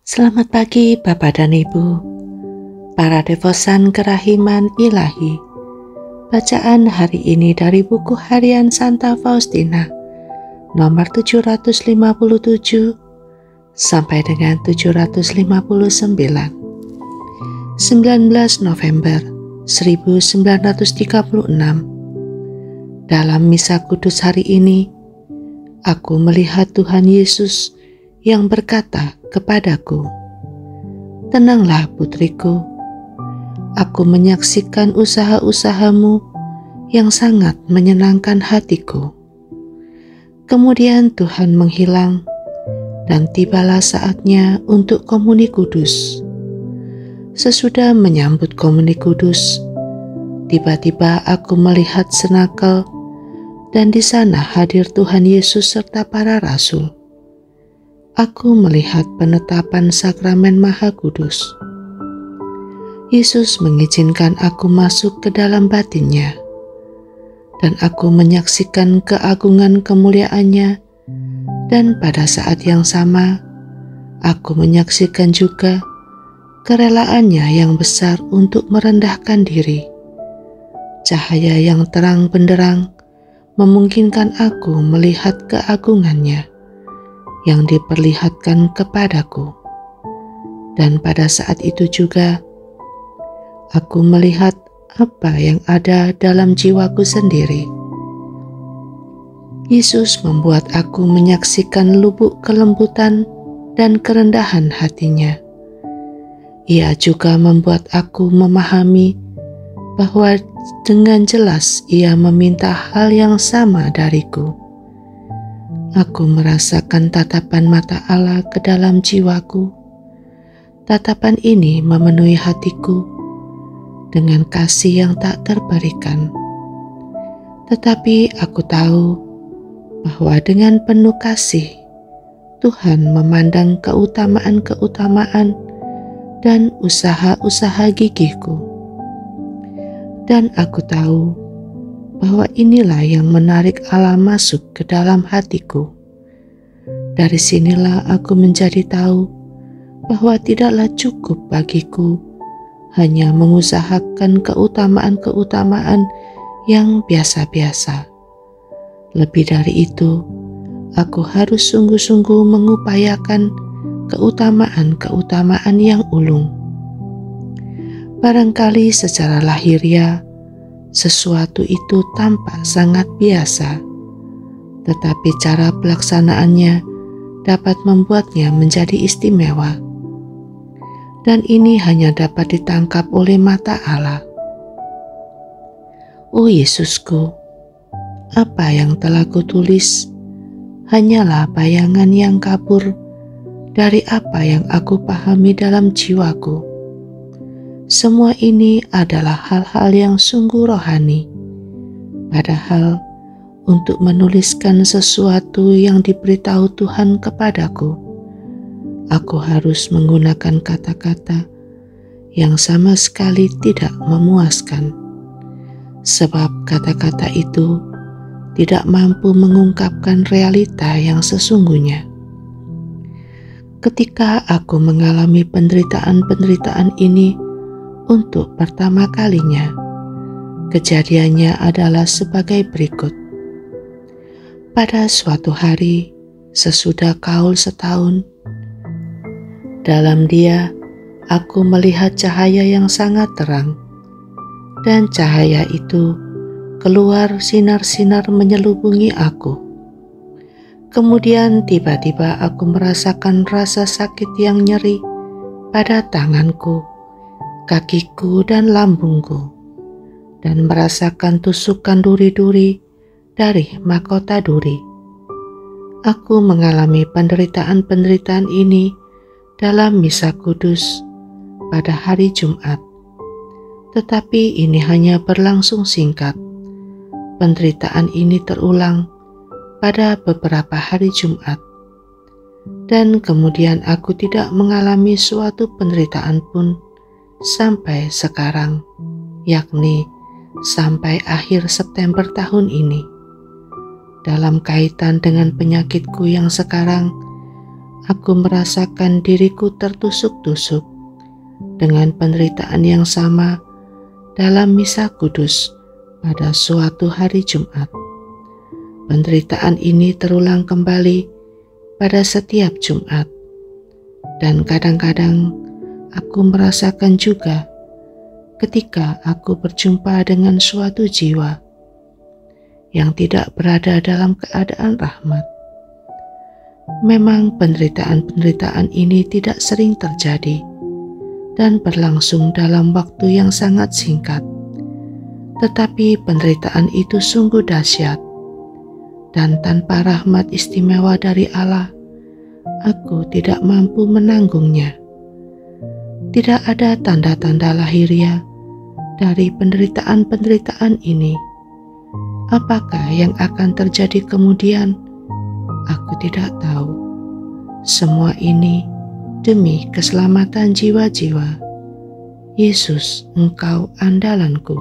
Selamat pagi Bapak dan Ibu, para devosan kerahiman ilahi. Bacaan hari ini dari buku harian Santa Faustina, nomor 757 sampai dengan 759. 19 November 1936. Dalam misa kudus hari ini, aku melihat Tuhan Yesus yang berkata kepadaku, "Tenanglah putriku, aku menyaksikan usaha-usahamu yang sangat menyenangkan hatiku." Kemudian Tuhan menghilang dan tibalah saatnya untuk komuni kudus. Sesudah menyambut komuni kudus, tiba-tiba aku melihat senakel dan di sana hadir Tuhan Yesus serta para rasul. Aku melihat penetapan sakramen Maha Kudus. Yesus mengizinkan aku masuk ke dalam batinnya, dan aku menyaksikan keagungan kemuliaannya, dan pada saat yang sama, aku menyaksikan juga kerelaannya yang besar untuk merendahkan diri. Cahaya yang terang benderang memungkinkan aku melihat keagungannya yang diperlihatkan kepadaku. Dan pada saat itu juga, aku melihat apa yang ada dalam jiwaku sendiri. Yesus membuat aku menyaksikan lubuk kelembutan dan kerendahan hatinya. Ia juga membuat aku memahami bahwa dengan jelas ia meminta hal yang sama dariku. Aku merasakan tatapan mata Allah ke dalam jiwaku. Tatapan ini memenuhi hatiku dengan kasih yang tak terberikan. Tetapi aku tahu bahwa dengan penuh kasih, Tuhan memandang keutamaan-keutamaan dan usaha-usaha gigihku. Dan aku tahu bahwa inilah yang menarik Allah masuk ke dalam hatiku. Dari sinilah aku menjadi tahu bahwa tidaklah cukup bagiku hanya mengusahakan keutamaan-keutamaan yang biasa-biasa. Lebih dari itu, aku harus sungguh-sungguh mengupayakan keutamaan-keutamaan yang ulung. Barangkali secara lahiriah, sesuatu itu tampak sangat biasa, tetapi cara pelaksanaannya dapat membuatnya menjadi istimewa. Dan ini hanya dapat ditangkap oleh mata Allah. Oh Yesusku, apa yang telah kutulis hanyalah bayangan yang kabur dari apa yang aku pahami dalam jiwaku. Semua ini adalah hal-hal yang sungguh rohani. Padahal untuk menuliskan sesuatu yang diberitahu Tuhan kepadaku, aku harus menggunakan kata-kata yang sama sekali tidak memuaskan. Sebab kata-kata itu tidak mampu mengungkapkan realita yang sesungguhnya. Ketika aku mengalami penderitaan-penderitaan ini untuk pertama kalinya, kejadiannya adalah sebagai berikut. Pada suatu hari, sesudah kaul setahun, dalam dia aku melihat cahaya yang sangat terang, dan cahaya itu keluar sinar-sinar menyelubungi aku. Kemudian tiba-tiba aku merasakan rasa sakit yang nyeri pada tanganku, kakiku dan lambungku, dan merasakan tusukan duri-duri dari mahkota duri. Aku mengalami penderitaan-penderitaan ini dalam misa kudus pada hari Jumat, tetapi ini hanya berlangsung singkat. Penderitaan ini terulang pada beberapa hari Jumat, dan kemudian aku tidak mengalami suatu penderitaan pun sampai sekarang, yakni sampai akhir September tahun ini. Dalam kaitan dengan penyakitku yang sekarang, aku merasakan diriku tertusuk-tusuk dengan penderitaan yang sama dalam misa kudus pada suatu hari Jumat. Penderitaan ini terulang kembali pada setiap Jumat, dan kadang-kadang aku merasakan juga ketika aku berjumpa dengan suatu jiwa yang tidak berada dalam keadaan rahmat. Memang penderitaan-penderitaan ini tidak sering terjadi dan berlangsung dalam waktu yang sangat singkat, tetapi penderitaan itu sungguh dahsyat, dan tanpa rahmat istimewa dari Allah, aku tidak mampu menanggungnya. Tidak ada tanda-tanda lahiriah dari penderitaan-penderitaan ini. Apakah yang akan terjadi kemudian? Aku tidak tahu. Semua ini demi keselamatan jiwa-jiwa. Yesus, Engkau andalanku.